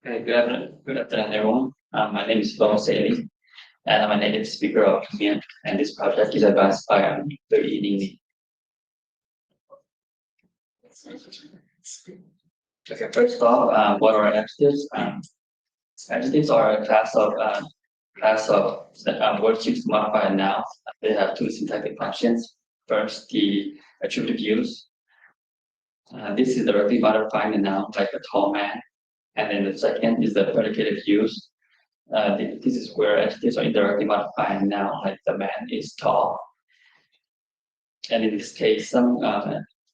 Okay, good afternoon, everyone. My name is SAELEE, and I'm a native speaker of Mien, and this project is advanced by the Yining NIE. Okay, first off, what are adjectives? Adjectives are a class of words used to modify a noun. They have two syntactic functions. First, the attributive use. This is directly modifying a noun, like a tall man. And then the second is the predicative use. This is where adjectives are indirectly modifying noun, like the man is tall. And in this case, some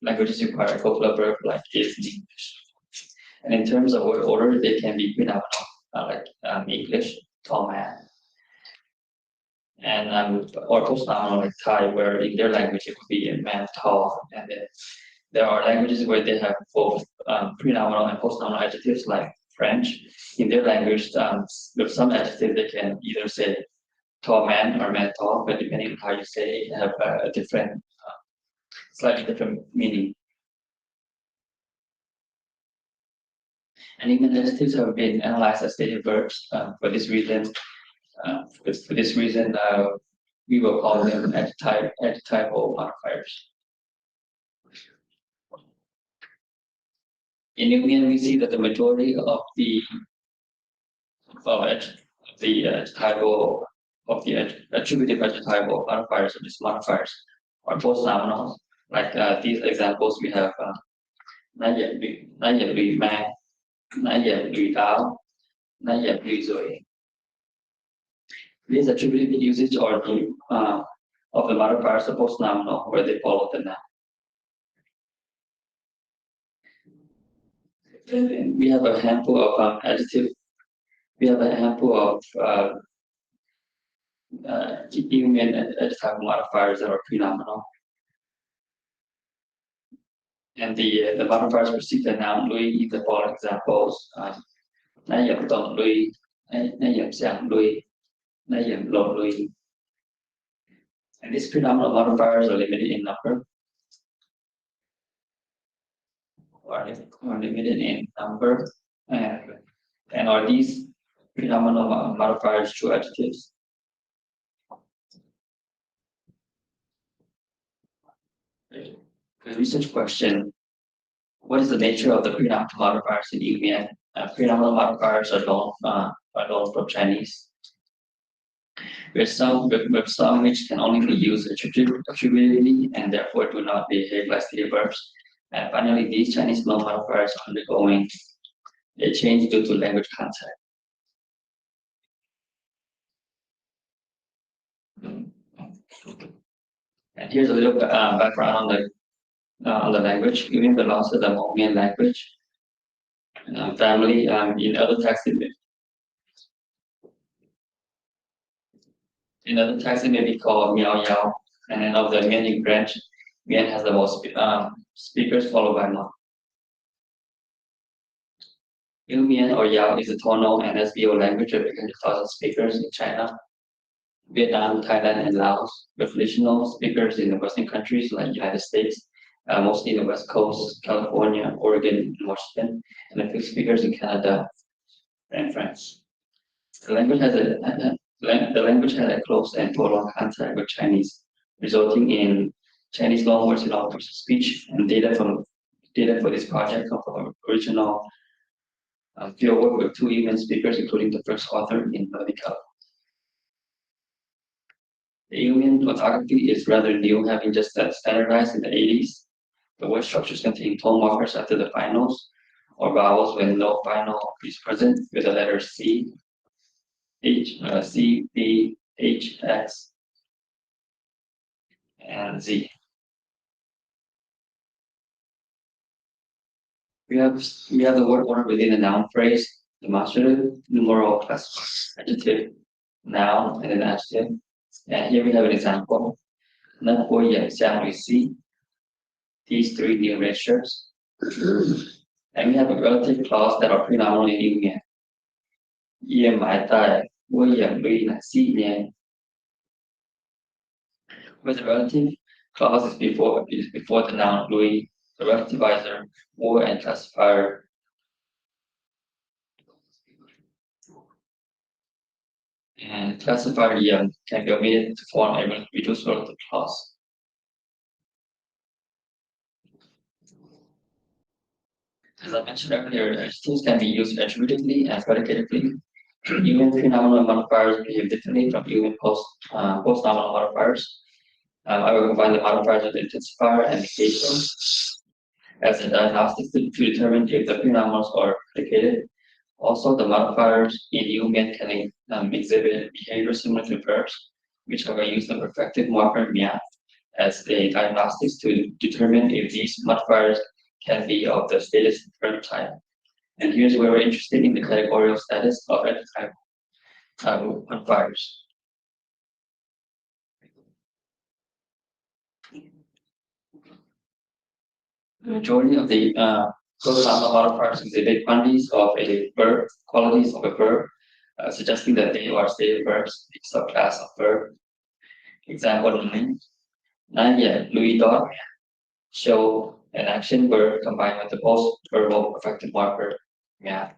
languages require a copular verb like is in English. And in terms of word order, they can be prenominal, like English, tall man. And or postnominal like Thai, where in their language it would be a man tall. And then there are languages where they have both prenominal and postnominal adjectives, like French. In their language, with some adjectives they can either say tall man or man tall, but depending on how you say it, have a different, slightly different meaning. And even adjectives have been analyzed as dative verbs. For this reason, we will call them adjectival modifiers. In Mien, we see that the majority of the attributive adjectival modifiers or just modifiers are postnominals. Like these examples, we have nãy giờ lùi mang, nãy giờ lùi áo, nãy giờ lùi rồi. These attributive usage are the of the modifiers are postnominal, where they follow the noun. We have a handful of adjective. We have a handful of Mien adjective modifiers that are prenominal. And the modifiers precede the noun lui in the following examples. Nãy giờ tuần lui, nãy giờ sáng lui, nãy giờ lộn lui. And these prenominal modifiers are limited in number. Are limited in number, and are these prenominal modifiers true adjectives? The research question: what is the nature of the prenominal modifiers in Mien? Prenominal modifiers are known from Chinese. With some which can only be used attributively and therefore do not behave like dative verbs. And finally, these Chinese loan modifiers are undergoing a change due to language context. And here's a little background on the language. Mien belongs to the Mien language family. In other texts, it may be called Miao Yao. And then of the Mien branch, Mien has the most speakers, followed by Hmong. Mien or Yao is a tonal and SVO language of 100,000 speakers in China, Vietnam, Thailand, and Laos, with additional speakers in the Western countries like United States, mostly in the West Coast, California, Oregon, and Washington, and a few speakers in Canada and France. The language had a close and prolonged contact with Chinese, resulting in Chinese loanwords in all parts of speech, and data for this project come from original fieldwork with 2 Mien speakers, including the first author in America. The Mien orthography is rather new, having just standardized in the 80s. The word structures contain tone markers after the finals, or vowels when no final is present, with the letters C, B, H, X, and Z. We have the word order within the noun phrase: demonstrative, numeral, plus adjective, noun, and then adjective. And here we have an example. These 3 new measures. And we have a relative clause that are prenominal in Mien. Where the relative clause is before the noun lui, the relativizer, or and classifier And classifier Yang can be omitted to form a reduced relative clause. As I mentioned earlier, adjectives can be used attributively and predicatively. Even pre-nominal modifiers behave differently from even post-nominal modifiers. I will combine the modifiers with the intensifier and the case as a diagnostic to determine if the pre-nominals are predicated. Also, the modifiers in Mien can exhibit behavior similar to verbs, which are used the perfective marker Mien as a diagnostics to determine if these modifiers can be of the status verb type. And here's where we're interested in the categorical status of adjective modifiers. The majority of the post-nominal modifiers exhibit quantities of a verb, qualities of a verb, suggesting that they are stated verbs, a subclass of verb. Example 9. Louis dot show an action verb combined with the post-verbal perfective marker. Yeah.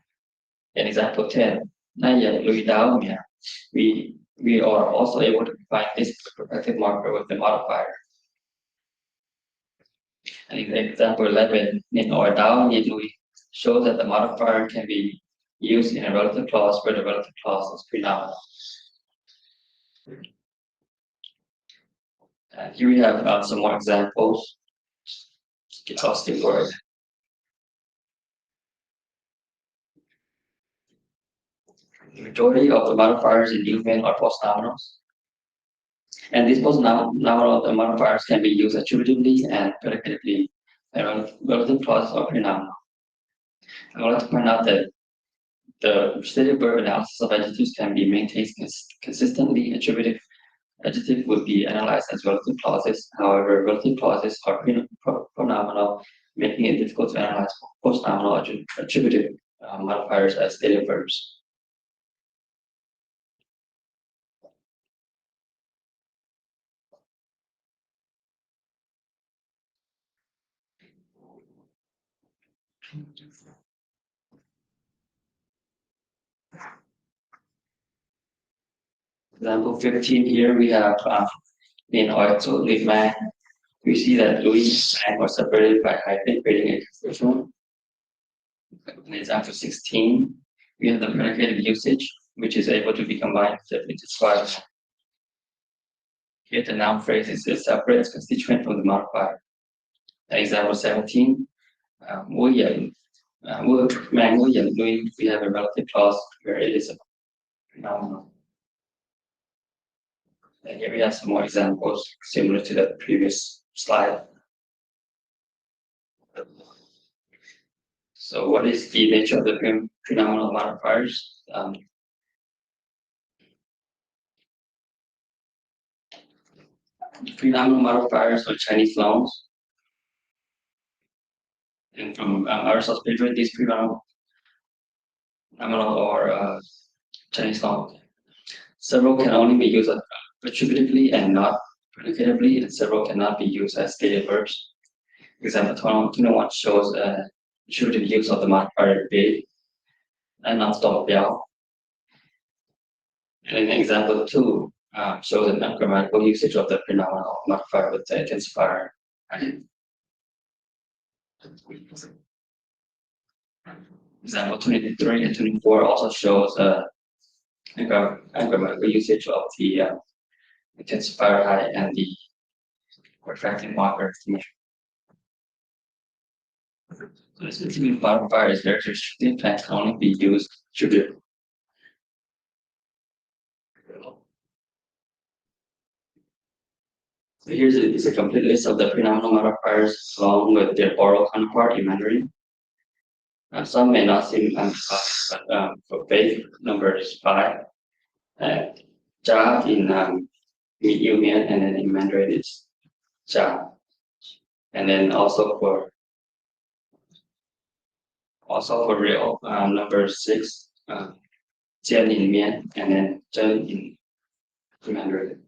In example 10. Louis Dao. Yeah. We are also able to combine this perfective marker with the modifier. And in example 11, Nin or Dao Ni Louis shows that the modifier can be used in a relative clause where the relative clause is pre-nominal. And here we have some more examples. I'll skip for it. The majority of the modifiers in Mien are post-nominals. And these post-nominal modifiers can be used attributively and predicatively. Relative clauses are pre-nominal. I would like to point out that the stated verb analysis of adjectives can be maintained consistently. Attributive adjective would be analyzed as relative clauses. However, relative clauses are pronominal, making it difficult to analyze post-nominal attributive modifiers as stated verbs. Example 15 here we have in also Louis Man. We see that Louis and Mang are separated by hyphen, creating a confusion. In example 16, we have the predicative usage, which is able to be combined with the intensifier. Here the noun phrase is a separate constituent from the modifier. In example 17, we have a relative clause where it is a pronominal. And here we have some more examples similar to the previous slide. So what is the nature of the pronominal modifiers? Pronominal modifiers are Chinese loans. And from Aristotle's paper, these pronominal or Chinese loans. Several can only be used attributively and not predicatively, and several cannot be used as stated verbs. Example 21 shows attributive use of the modifier be and not stop biao. And in example 2 shows an ungrammatical usage of the pronominal modifier with the intensifier. Example 23 and 24 also shows ungrammatical usage of the intensifier high and the refracting marker. So this particular modifier is very restrictive and can only be used attributively. So here's a complete list of the pronominal modifiers along with their oral counterpart in Mandarin. Some may not seem undefined, but for faith, number is 5. Ja in Mien, and then in Mandarin it's Ja. And then also for real, number 6, Jian in Mien, and then Zhen in Mandarin.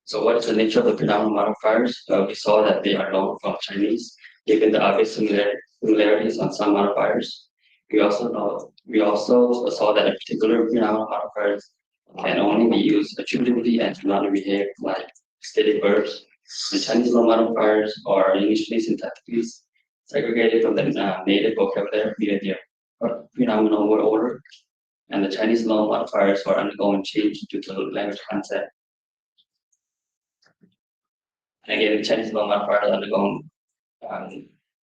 So what is the nature of the pronominal modifiers? We saw that they are loaned from Chinese, given the obvious similarities on some modifiers. We also know We also saw that a particular pre-nominal modifiers can only be used attributively and do not behave like static verbs. The Chinese loan modifiers are initially syntactically segregated from the native vocabulary via their pre-nominal word order, and the Chinese loan modifiers are undergoing change due to language content. And again, the Chinese loan modifiers are undergoing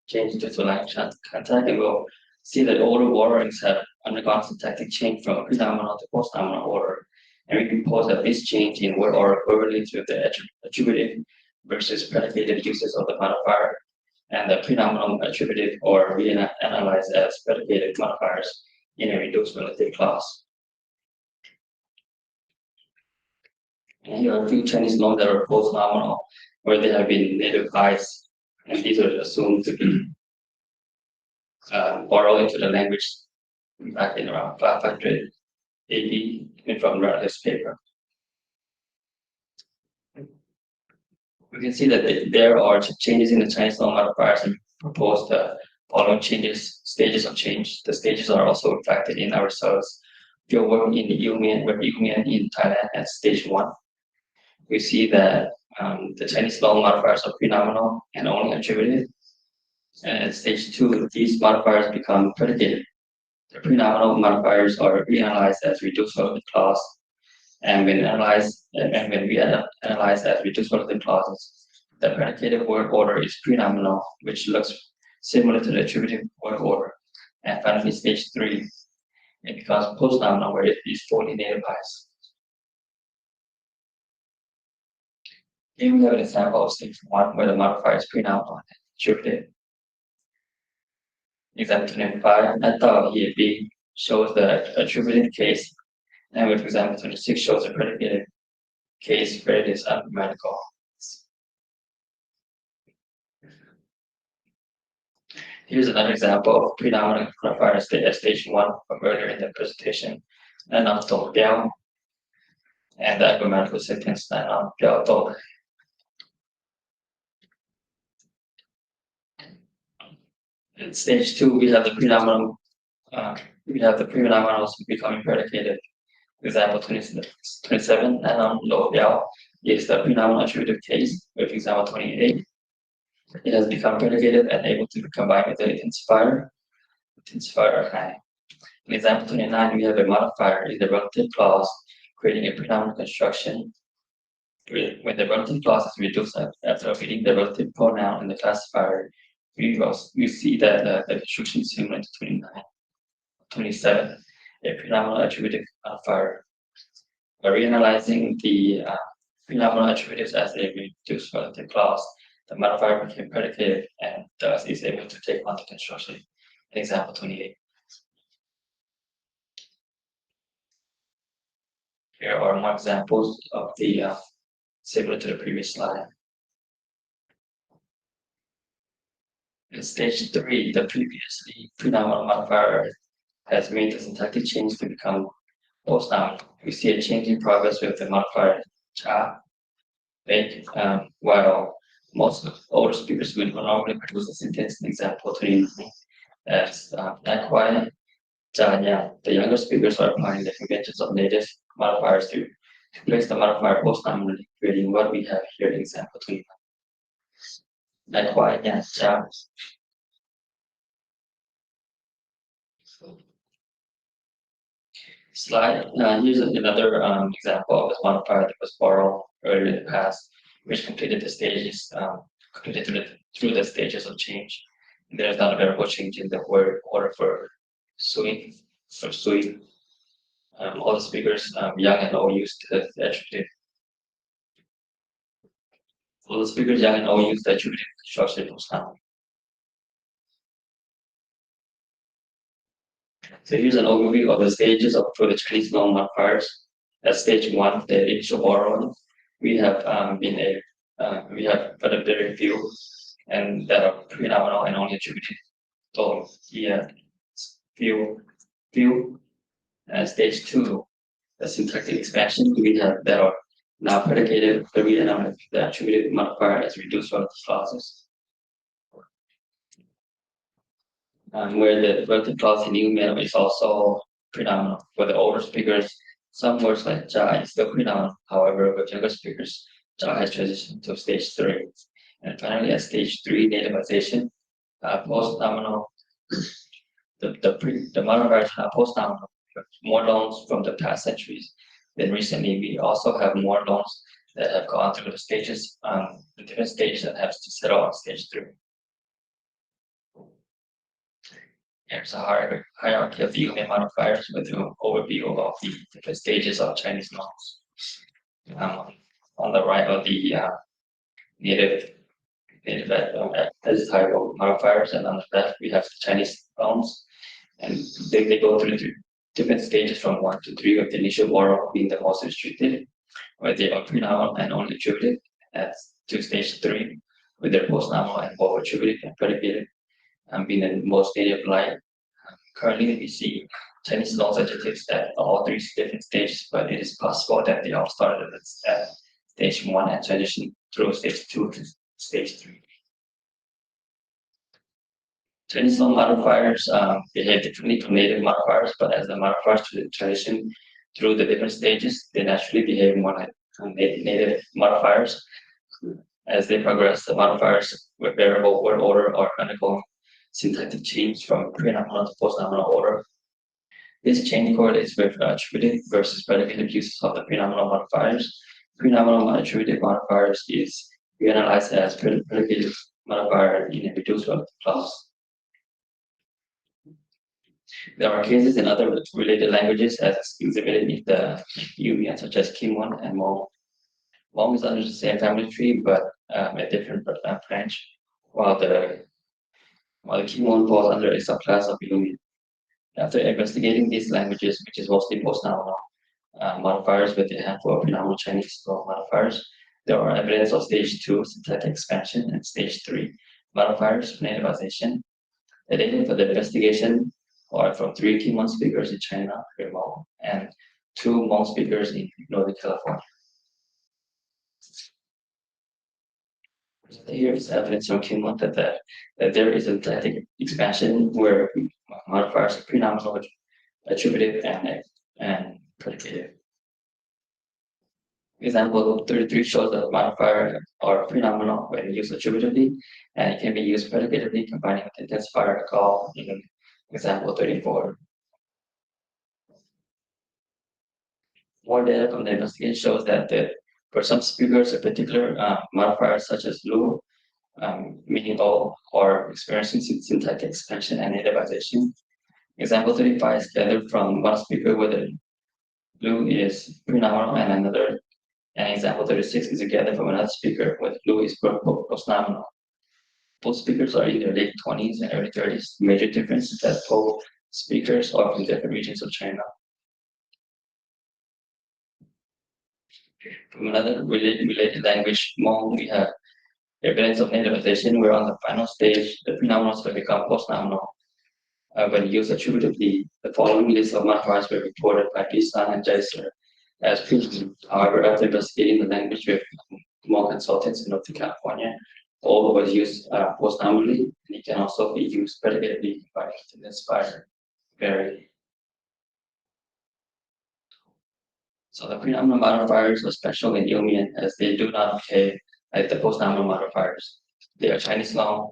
change due to language content, and we'll see that older borrowings have undergone syntactic change from pre-nominal to post-nominal order. And we can pose that this change in word order correlates with the attributive versus predicated uses of the modifier, and the pre-nominal attributive or reanalyzed as predicated modifiers in a reduced relative clause. And here are a few Chinese loans that are post-nominal, where they have been nativized, and these are assumed to be borrowed into the language back in around 500 AD from Radcliffe's paper. We can see that there are changes in the Chinese loan modifiers and propose the following stages of change. The stages are also reflected in our results. If you're working in the Mien in Thailand at stage 1, we see that the Chinese loan modifiers are pre-nominal and only attributed. And at stage 2, these modifiers become predicated. The pre-nominal modifiers are reanalyzed as reduced relative clause, and when we analyze as reduced relative clauses, the predicated word order is pre-nominal, which looks similar to the attributive word order. And finally, stage 3, it becomes post-nominal, where it is fully nativized. Here we have an example of stage 1, where the modifier is pre-nominal and attributive. Example 25, Atta here B shows the attributive case, and with example 26 shows the predicated case where it is ungrammatical. Here's another example of pre-nominal modifiers at stage 1 from earlier in the presentation. And the grammatical sentence in stage 2, we have the pre-nominal. Pre-nominals becoming predicated. Example 27, is the pre-nominal attributive case. With example 28, it has become predicated and able to be combined with the intensifier. In example 29, we have a modifier in the relative clause, creating a pre-nominal construction. When the relative clause is reduced after reading the relative pronoun in the classifier, we see that the construction is similar to 27, a pre-nominal attributive modifier. By reanalyzing the pre-nominal attributives as a reduced relative clause, the modifier became predicated and thus is able to take on the construction. In example 28. Here are more examples of the similar to the previous slide. In stage 3, the previously pre-nominal modifier has made the syntactic change to become post-nominal. We see a change in progress with the modifier cha, make, while most older speakers will normally produce a sentence in example 29 as likewise, the younger speakers are applying the conventions of native modifiers to place the modifier post-nominally, creating what we have here in example 29. Likewise, slide. Here's another example of a modifier that was borrowed earlier in the past, which completed the stages, through the stages of change. There's not a variable change in the word order for sui. All the speakers, young and old, used the attributive. All the speakers, young and old, used the attributive construction post-nominal. So here's an overview of the stages for the Chinese loan modifiers. At stage 1, the initial borrowing, we have but a very few, and that are pre-nominal and only attributed. So here, few. And stage 2, the syntactic expansion, we have that are now predicated, but we have the attributed modifier as reduced relative clauses. where the relative clause in Mien is also predominant. For the older speakers, some words like ja is still predominant. However, with younger speakers, ja has transitioned to stage 3. And finally, at stage 3, nativization, post-nominal, the modern version of post-nominal, more loans from the past centuries. Then recently, we also have more loans that have gone through the different stages that have to settle on stage 3. Here's a hierarchy of the Yingnian modifiers with an overview of the different stages of Chinese loans. On the right are the native type of modifiers, and on the left we have the Chinese loans, and they go through different stages from 1 to 3, with the initial borrow being the most restricted, where they are pre-nominal and only attributed, to stage 3, with their post-nominal and both attributed and predicated, and being the most native light. Currently, we see Chinese loans adjectives at all 3 different stages, but it is possible that they all started at stage 1 and transitioned through stage 2 to stage 3. Chinese loan modifiers behave differently from native modifiers, but as the modifiers transition through the different stages, they naturally behave more like native modifiers. As they progress, the modifiers with variable word order are undergoing syntactic change from pre-nominal to post-nominal order. This change correlates with attributive versus predicative uses of the pre-nominal modifiers. Pre-nominal attributive modifiers is reanalyzed as predicative modifier in a reduced relative clause. There are cases in other related languages as exhibited in the Mien, such as Kimon and Hmong. Hmong is under the same family tree, but a different branch, while the Kimon falls under a subclass of Mien. After investigating these languages, which is mostly post-nominal modifiers with a handful of pre-nominal Chinese modifiers, there are evidence of stage 2 syntactic expansion and stage 3 modifiers for nativization. The data for the investigation are from 3 Kimon speakers in China, remote, and 2 Hmong speakers in Northern California. Here is evidence from Kimon that there is a syntactic expansion where modifiers are pre-nominal, attributive, and predicative. Example 33 shows that modifier are pre-nominal when used attributively, and it can be used predicatively combining with intensifier call in example 34. More data from the investigation shows that for some speakers, a particular modifier such as Lu, meaning all, are experiencing syntactic expansion and nativization. Example 35 is gathered from one speaker where the Lu is pre-nominal and another. And example 36 is gathered from another speaker with Lu is post-nominal. Both speakers are in their late 20s and early 30s. The major difference is that both speakers are from different regions of China. From another related language, Hmong, we have evidence of nativization, where on the final stage, the pre-nominals will become post-nominal. When used attributively, the following list of modifiers were reported by Pisan and Jaiser as previously. However, after investigating the language with Hmong consultants in Northern California, all was used post-nominally, and it can also be used predicatively by intensifier vary. So the pre-nominal modifiers are special in Mien as they do not behave like the post-nominal modifiers. They are Chinese long,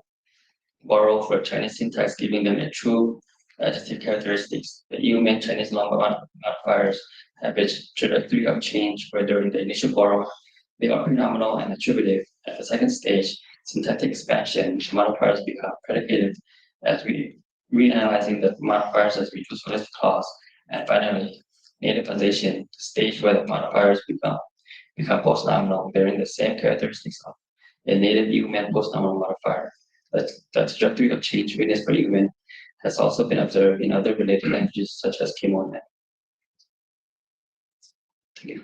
borrowed for Chinese syntax, giving them a true adjective characteristics. The Mien Chinese long modifiers have a trajectory of change where during the initial borrow, they are pre-nominal and attributive. At the second stage, syntactic expansion, modifiers become predicated as we reanalyzing the modifiers as we use list clause, and finally, nativization, the stage where the modifiers become post-nominal, bearing the same characteristics of a native Mien post-nominal modifier. The trajectory of change readiness for Mien has also been observed in other related languages such as Kimon. Thank you.